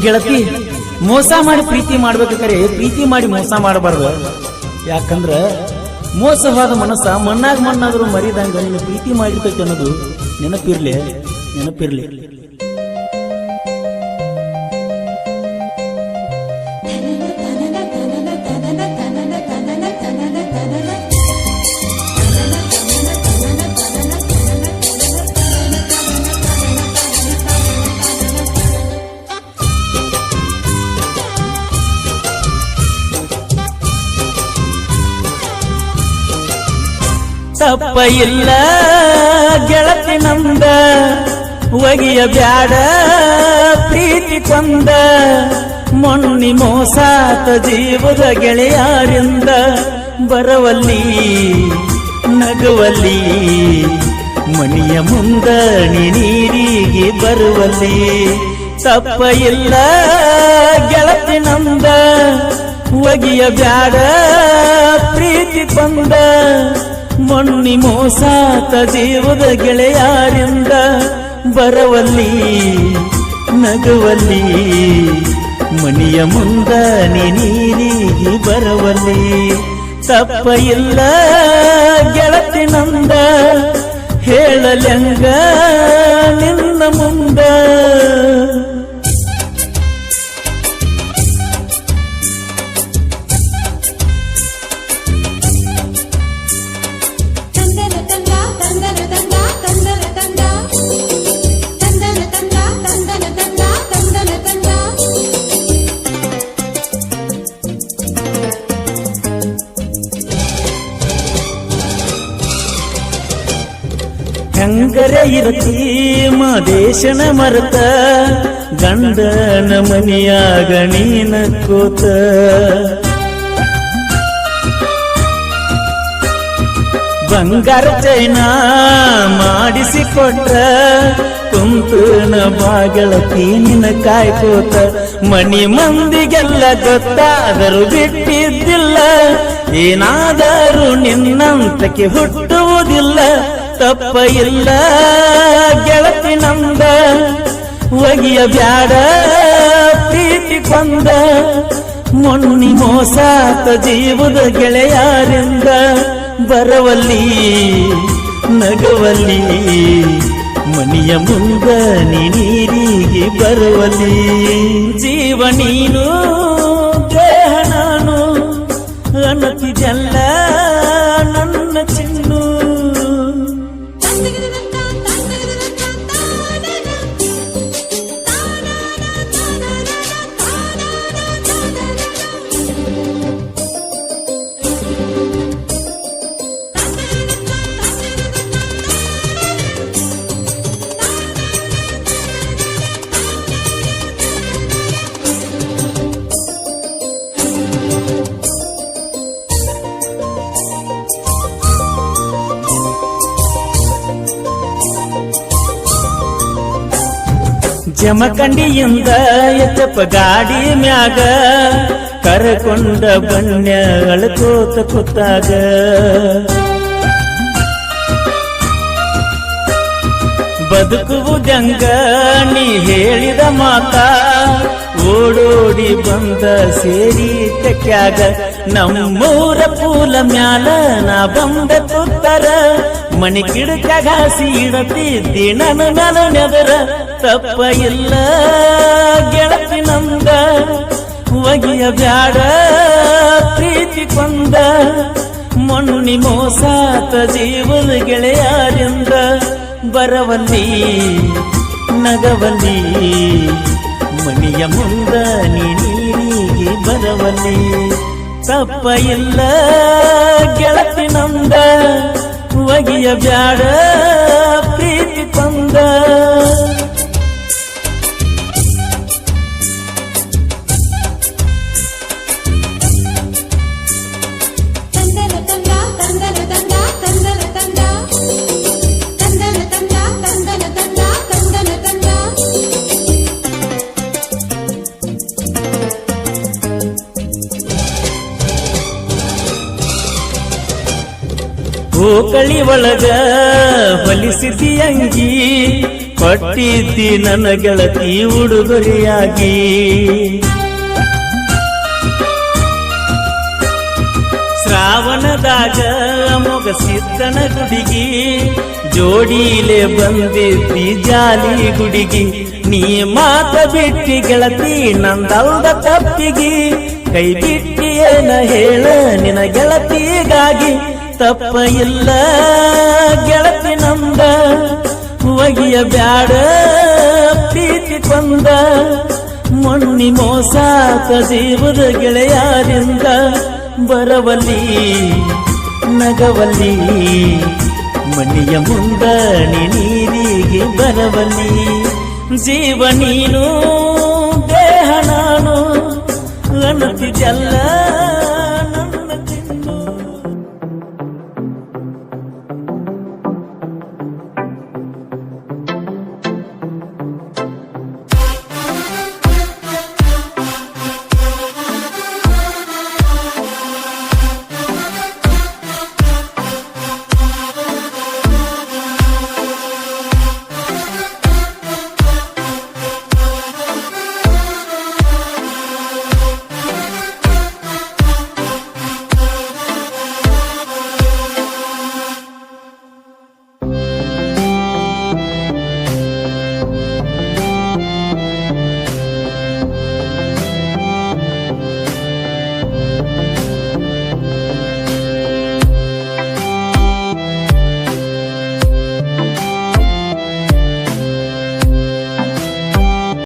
ಗೆಳತಿ ಮೋಸ ಮಾಡಿ ಪ್ರೀತಿ ಮಾಡ್ಬೇಕಾರೆ ಪ್ರೀತಿ ಮಾಡಿ ಮೋಸ ಮಾಡಬಾರ್ದು. ಯಾಕಂದ್ರ ಮೋಸವಾದ ಮನಸ್ಸ ಮಣ್ಣಾಗ ಮಣ್ಣಾದ್ರೂ ಮರಿದಂಗ ನೀನು ಪ್ರೀತಿ ಮಾಡಿರ್ತೈತಿ ಅನ್ನೋದು ನೆನಪಿರ್ಲಿ. ತಪ್ಪ ಇಲ್ಲ ಗೆಳತಿ ನಂದ, ಒಗಿಯ ಬ್ಯಾಡ ಪ್ರೀತಿ ಕೊಂದ. ಮೊನ್ನಿ ಮೋಸಾತ ಜೀವದ ಗೆಳೆಯಾರಿಂದ, ಬರವಲ್ಲಿ ನಗುವಲ್ಲಿ ಮಣಿಯ ಮುಂದ ನೀರಿಗೆ ಬರುವಲ್ಲಿ. ತಪ್ಪ ಇಲ್ಲ ಗೆಳತಿ ನಂದ, ಒಗಿಯ ಬ್ಯಾಡ ಪ್ರೀತಿ ಕೊಂದ. ಮೊನ್ನಿ ಮೋಸಾತ ಜೀವದ ಗೆಳೆಯಾರಿಂದ, ಬರವಲ್ಲಿ ನಗುವಲ್ಲಿ ಮಣಿಯ ಮುಂದ ನೀರಿಗೆ ಬರವಲ್ಲಿ. ತಪ್ಪ ಇಲ್ಲ ಗೆಳತಿ ನಂದ, ಹೇಳಲೆಂಗ ನಿನ್ನ ಮುಂದ. ಹೆಂಗರೆ ಇರತಿ ಮಾದೇಶನ ಮರತ, ಗಂಡನ ಮನಿಯಾಗ ನೀನ ಕೂತ. ಬಂಗಾರ ಚೈನ ಮಾಡಿಸಿಕೊಟ್ರ, ಕುಂತನ ಬಾಗಳತಿ ನಿನ್ನ ಕಾಯ್ಕೋತ. ಮನಿ ಮಂದಿಗೆಲ್ಲ ಗೊತ್ತಾದರೂ ಬಿಟ್ಟಿದ್ದಿಲ್ಲ, ಏನಾದರೂ ನಿನ್ನಂತಕ್ಕೆ ಹುಟ್ಟುವುದಿಲ್ಲ. ತಪ್ಪ ಇಲ್ಲ ಗೆಳತಿ ನಂದ, ಒಗಿಯ ಬ್ಯಾಡ ಪ್ರೀತಿ ಕೊಂದ. ಮೊನ್ನಿ ಮೋಸಾತ ಜೀವದ ಗೆಳೆಯಾರಿಂದ, ಬರವಲ್ಲಿ ನಗುವಲ್ಲಿ ಮನಿಯ ಮುಂದ ನೀರಿಗೆ ಬರುವಲ್ಲಿ. ಜೀವ ನೀನು ದೇಹ ನಾನು ಅನ್ನತಿದೆಲ್ಲ ನನ್ನ ಚಿನ್ನು. ಜಮಖಂಡಿಯಿಂದ ಎಚ್ಚಪ್ಪ ಗಾಡಿ ಮ್ಯಾಗ, ಕರಕೊಂಡ ಬಣ್ಣ ಅಳ್ಕೋತ ಕೂತಾಗ. ಬದುಕುವುದಂಗ ನೀ ಹೇಳಿದ ಮಾತ, ಓಡೋಡಿ ಬಂದ ಸೇರಿ ತೆಕ್ಯಾಗ. ನಮ್ಮೂರ ಪೂಲ ಮ್ಯಾಲ ನಾ ಬಂದ ತುತ್ತರ, ಮಣಿ ಕಿಡಕಾಗ ಹಾಸಿ ಇಡತಿದ್ದಿ ನನ್ನ ಮ್ಯಾಲ ನೆದರ. ತಪ್ಪ ಇಲ್ಲ ಗೆಳತಿ ನಂದ, ಒಗಿಯ ಬ್ಯಾಡ ಪ್ರೀತಿ ಕೊಂದ. ಮೊನ್ನಿ ಮೋಸಾತ ಜೀವದ ಗೆಳೆಯಾರಿಂದ, ಬರವಲ್ಲಿ ನಗವಲ್ಲಿ ಮಣಿಯ ಮುಂದ ನೀರಿಗೆ ಬರವಲ್ಲಿ. ತಪ್ಪ ಇಲ್ಲ ಗೆಳತಿ ನಂದ, ಒಗಿಯ ಬ್ಯಾಡ ಪ್ರೀತಿ ಕೊಂದ. ಓಕಳಿ ಒಳಗ ಹೊಲಿಸಿದಿ ಅಂಗಿ, ಕೊಟ್ಟಿದ್ದಿ ನನ್ನ ಗೆಳತಿ ಉಡುಗೊರೆಯಾಗಿ. ಶ್ರಾವಣದಾಗ ಮೊಗಸಿದ್ದನ ಗುಡಿಗಿ ಜೋಡಿಲೆ ಬಂದಿದ್ದಿ ಜಾಲಿ ಗುಡಿಗಿ. ನೀ ಮಾತ ಬಿಟ್ಟಿ ಗೆಳತಿ ನಂದಲ್ದ ತಪ್ಪಿಗಿ, ಕೈ ಬಿಟ್ಟಿ ಏನ ಹೇಳ ನಿನ ಗೆಳತಿಗಾಗಿ. ತಪ್ಪ ಇಲ್ಲ ಗೆಳತಿ ನಂದ, ಒಗಿಯ ಬ್ಯಾಡ ಪ್ರೀತಿ ಕೊಂದ. ಮೊನ್ನಿ ಮೋಸಾತ ಜೀವದ ಗೆಳೆಯಾರಿಂದ, ಬರವಲ್ಲಿ ನಗವಲ್ಲಿ ಮನೆಯ ಮುಂದ ನೀರಿಗೆ ಬರವಲ್ಲಿ. ಜೀವ ನೀನು